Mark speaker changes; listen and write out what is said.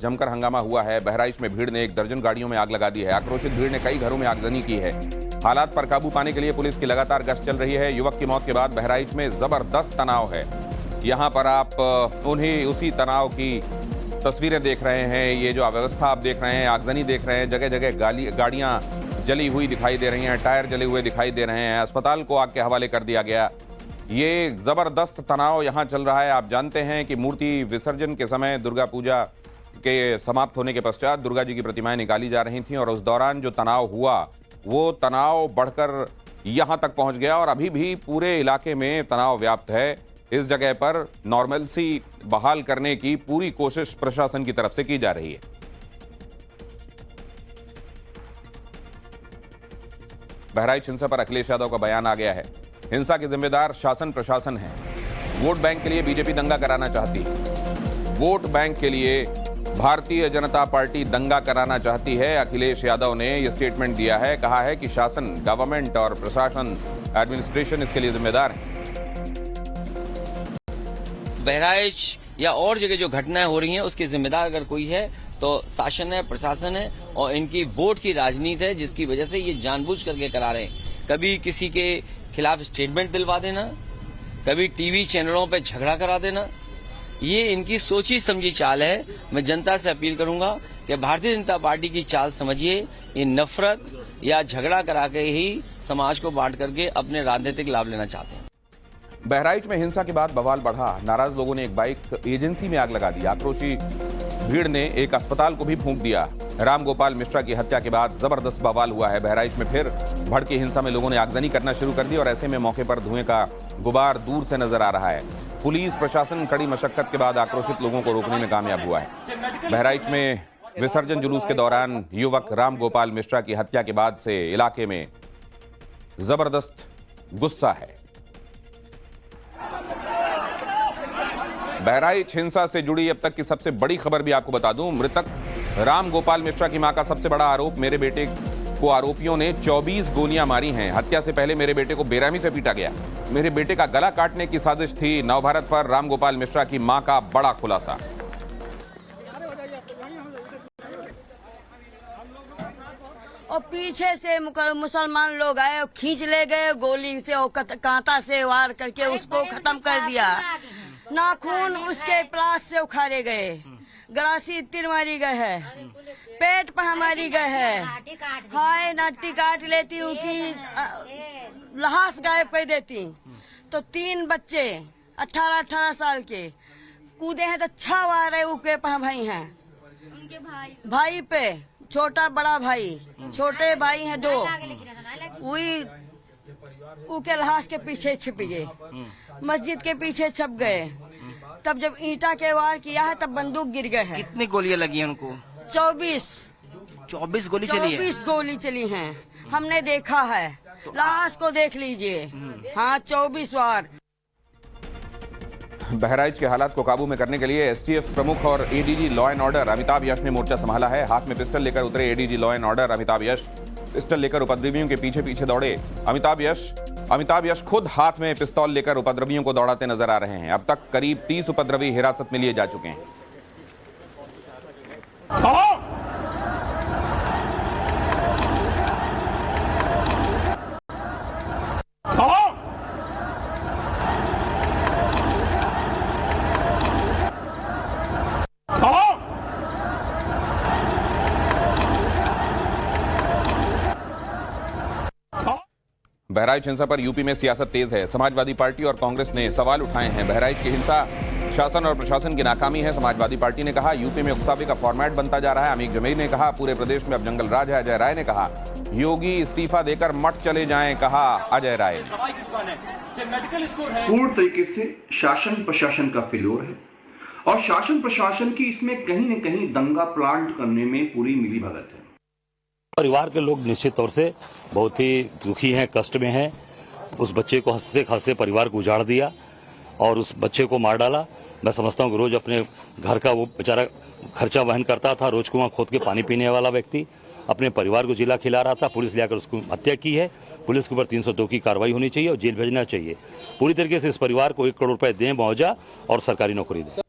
Speaker 1: जमकर हंगामा हुआ है। बहराइच में भीड़ ने 1 दर्जन गाड़ियों में आग लगा दी है। आक्रोशित भीड़ ने कई घरों में आगजनी की है। हालात पर काबू पाने के लिए पुलिस की लगातार गश्त चल रही है। युवक की मौत के बाद बहराइच में जबरदस्त तनाव है। यहाँ पर आप उसी तनाव की तस्वीरें देख रहे हैं। ये जो अव्यवस्था आप देख रहे हैं, आगजनी देख रहे हैं, जगह जगह गाड़ियां जली हुई दिखाई दे रही हैं, टायर जले हुए दिखाई दे रहे हैं। अस्पताल को आग के हवाले कर दिया गया। ये जबरदस्त तनाव यहाँ चल रहा है। आप जानते हैं कि मूर्ति विसर्जन के समय दुर्गा पूजा के समाप्त होने के पश्चात दुर्गा जी की प्रतिमाएं निकाली जा रही थीं और उस दौरान जो तनाव हुआ वो तनाव बढ़कर यहाँ तक पहुँच गया और अभी भी पूरे इलाके में तनाव व्याप्त है। इस जगह पर नॉर्मलसी बहाल करने की पूरी कोशिश प्रशासन की तरफ से की जा रही है। बहराइच हिंसा पर अखिलेश यादव का बयान आ गया है। हिंसा के जिम्मेदार शासन प्रशासन है। वोट बैंक के लिए बीजेपी दंगा कराना चाहती है। वोट बैंक के लिए भारतीय जनता पार्टी दंगा कराना चाहती है। अखिलेश यादव ने यह स्टेटमेंट दिया है। कहा है कि शासन, गवर्नमेंट और प्रशासन, एडमिनिस्ट्रेशन इसके लिए जिम्मेदार है।
Speaker 2: बहराइच या और जगह जो घटनाएं हो रही हैं उसके जिम्मेदार अगर कोई है तो शासन है, प्रशासन है और इनकी वोट की राजनीति है, जिसकी वजह से ये जानबूझ करके करा रहे हैं। कभी किसी के खिलाफ स्टेटमेंट दिलवा देना, कभी टीवी चैनलों पे झगड़ा करा देना, ये इनकी सोची समझी चाल है। मैं जनता से अपील करूंगा कि भारतीय जनता पार्टी की चाल समझिए। ये नफरत या झगड़ा करा के ही समाज को बांट करके अपने राजनीतिक लाभ लेना चाहते हैं।
Speaker 1: बहराइच में हिंसा के बाद बवाल बढ़ा। नाराज लोगों ने एक बाइक एजेंसी में आग लगा दी। आक्रोशी भीड़ ने एक अस्पताल को भी फूंक दिया। रामगोपाल मिश्रा की हत्या के बाद जबरदस्त बवाल हुआ है। बहराइच में फिर भड़की हिंसा में लोगों ने आगजनी करना शुरू कर दी और ऐसे में मौके पर धुएं का गुबार दूर से नजर आ रहा है। पुलिस प्रशासन कड़ी मशक्कत के बाद आक्रोशित लोगों को रोकने में कामयाब हुआ है। बहराइच में विसर्जन जुलूस के दौरान युवक रामगोपाल मिश्रा की हत्या के बाद से इलाके में जबरदस्त गुस्सा है। बहराइच हिंसा से जुड़ी अब तक की सबसे बड़ी खबर भी आपको बता दूं। मृतक रामगोपाल मिश्रा की मां का सबसे बड़ा आरोप, मेरे बेटे को आरोपियों ने 24 गोलियां मारी हैं। हत्या से पहले मेरे बेटे को बेरहमी से पीटा गया। मेरे बेटे का गला काटने की साजिश थी। नवभारत पर रामगोपाल मिश्रा की मां का बड़ा खुलासा।
Speaker 3: और पीछे से मुसलमान लोग आए और खींच ले गए गोली से और कांटा से वार करके उसको खत्म कर दिया। नाखून उसके प्लास से उखाड़े गए, गड़ासी तीर मारी गए है, पेट पर हमारी गए है। हाय नट्टी काट लेती हूँ कि लहास गायब कर देती। तो 3 बच्चे 18-18 साल के कूदे हैं तो 6 वार ऊपर पर भाई हैं। भाई पे छोटा बड़ा भाई, छोटे भाई हैं 2। वही उनके लहास के पीछे छिप गए, मस्जिद के पीछे छप गए। तब जब ईंटा के वार किया है तब बंदूक गिर गए हैं।
Speaker 4: कितनी गोलियां लगी हैं उनको?
Speaker 3: 24
Speaker 4: गोली चली है।
Speaker 3: 24 गोली चली हैं। हमने देखा है, लाश को देख लीजिए। हाँ 24 वार।
Speaker 1: बहराइच के हालात को काबू में करने के लिए एसटीएफ प्रमुख और ADG law and order Amitabh Yash ने मोर्चा संभाला है। हाथ में पिस्टल लेकर उतरे ADG law and order Amitabh Yash. Pistol लेकर उपद्रवियों के पीछे पीछे दौड़े अमिताभ यश खुद हाथ में पिस्तौल लेकर उपद्रवियों को दौड़ाते नजर आ रहे हैं। अब तक करीब 30 उपद्रवी हिरासत में लिए जा चुके हैं। बहराइच हिंसा पर यूपी में सियासत तेज है। समाजवादी पार्टी और कांग्रेस ने सवाल उठाए हैं। बहराइच की हिंसा शासन और प्रशासन की नाकामी है। समाजवादी पार्टी ने कहा यूपी में उकसावे का फॉर्मेट बनता जा रहा है। अमीर जमीर ने कहा पूरे प्रदेश में अब जंगल राज है। अजय राय ने कहा योगी इस्तीफा देकर मठ चले जाएं, कहा अजय राय ने।
Speaker 5: पूर्ण तरीके से शासन प्रशासन का फेल्योर है और शासन प्रशासन की इसमें कहीं न कहीं दंगा प्लांट करने में पूरी मिलीभगत है।
Speaker 6: परिवार के लोग निश्चित तौर से बहुत ही दुखी हैं, कष्ट में हैं। उस बच्चे को हंसते खांसते परिवार को उजाड़ दिया और उस बच्चे को मार डाला। मैं समझता हूँ कि रोज अपने घर का वो बेचारा खर्चा वहन करता था। रोज कुआं खोद के पानी पीने वाला व्यक्ति अपने परिवार को जिला खिला रहा था। पुलिस ले आकर उसको हत्या की है। पुलिस के ऊपर 302 की कार्रवाई होनी चाहिए और जेल भेजना चाहिए। पूरी तरीके से इस परिवार को 1 करोड़ रुपए दें मुआवजा और सरकारी नौकरी दें।